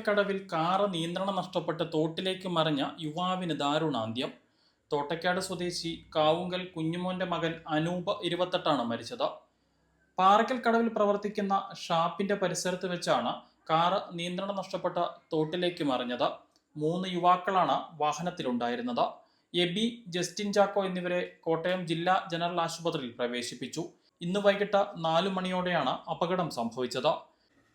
കടവിൽ കാറ് നിയന്ത്രണം നഷ്ടപ്പെട്ട് തോട്ടിലേക്ക് മറിഞ്ഞ യുവാവിന് ദാരുണാന്ത്യം. തോട്ടയ്ക്കാട് സ്വദേശി കാവുങ്കൽ കുഞ്ഞുമോന്റെ മകൻ അനൂപ് 28 മരിച്ചത്. കടവിൽ പ്രവർത്തിക്കുന്ന ഷാപ്പിന്റെ പരിസരത്ത് വെച്ചാണ് കാറ് നിയന്ത്രണം നഷ്ടപ്പെട്ട തോട്ടിലേക്ക് മറിഞ്ഞത്. 3 യുവാക്കളാണ് വാഹനത്തിലുണ്ടായിരുന്നത്. എബി, ജസ്റ്റിൻ ചാക്കോ എന്നിവരെ കോട്ടയം ജില്ലാ ജനറൽ ആശുപത്രിയിൽ പ്രവേശിപ്പിച്ചു. ഇന്ന് വൈകിട്ട് 4 മണിയോടെയാണ് അപകടം സംഭവിച്ചത്.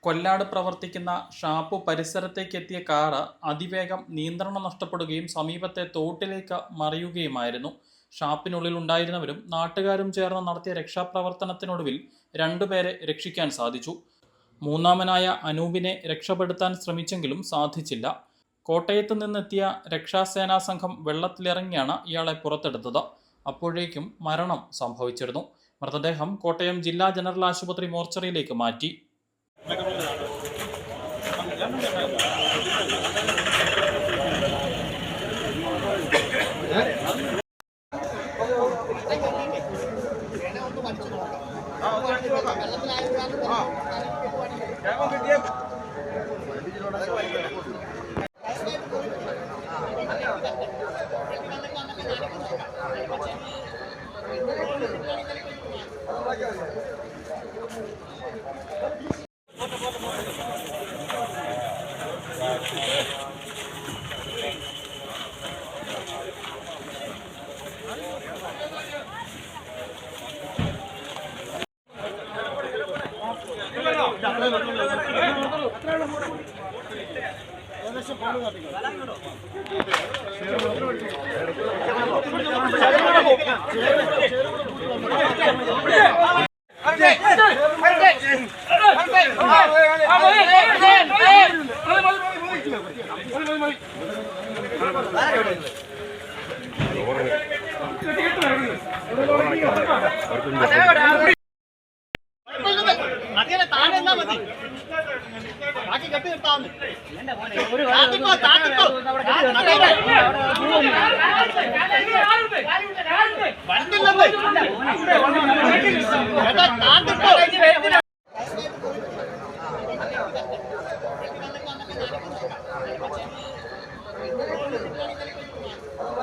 കൊല്ലാട് പ്രവർത്തിക്കുന്ന ഷാപ്പ് പരിസരത്തേക്ക് എത്തിയ കാറ് അതിവേഗം നിയന്ത്രണം നഷ്ടപ്പെടുകയും സമീപത്തെ തോട്ടിലേക്ക് മറിയുകയുമായിരുന്നു. ഷാപ്പിനുള്ളിൽ ഉണ്ടായിരുന്നവരും നാട്ടുകാരും ചേർന്ന് നടത്തിയ രക്ഷാപ്രവർത്തനത്തിനൊടുവിൽ 2 പേരെ രക്ഷിക്കാൻ സാധിച്ചു. മൂന്നാമനായ അനൂപിനെ രക്ഷപ്പെടുത്താൻ ശ്രമിച്ചെങ്കിലും സാധിച്ചില്ല. കോട്ടയത്ത് നിന്നെത്തിയ രക്ഷാസേനാ സംഘം വെള്ളത്തിലിറങ്ങിയാണ് ഇയാളെ പുറത്തെടുത്തത്. അപ്പോഴേക്കും മരണം സംഭവിച്ചിരുന്നു. മൃതദേഹം കോട്ടയം ജില്ലാ ജനറൽ ആശുപത്രി മോർച്ചറിയിലേക്ക് മാറ്റി.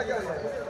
Gracias.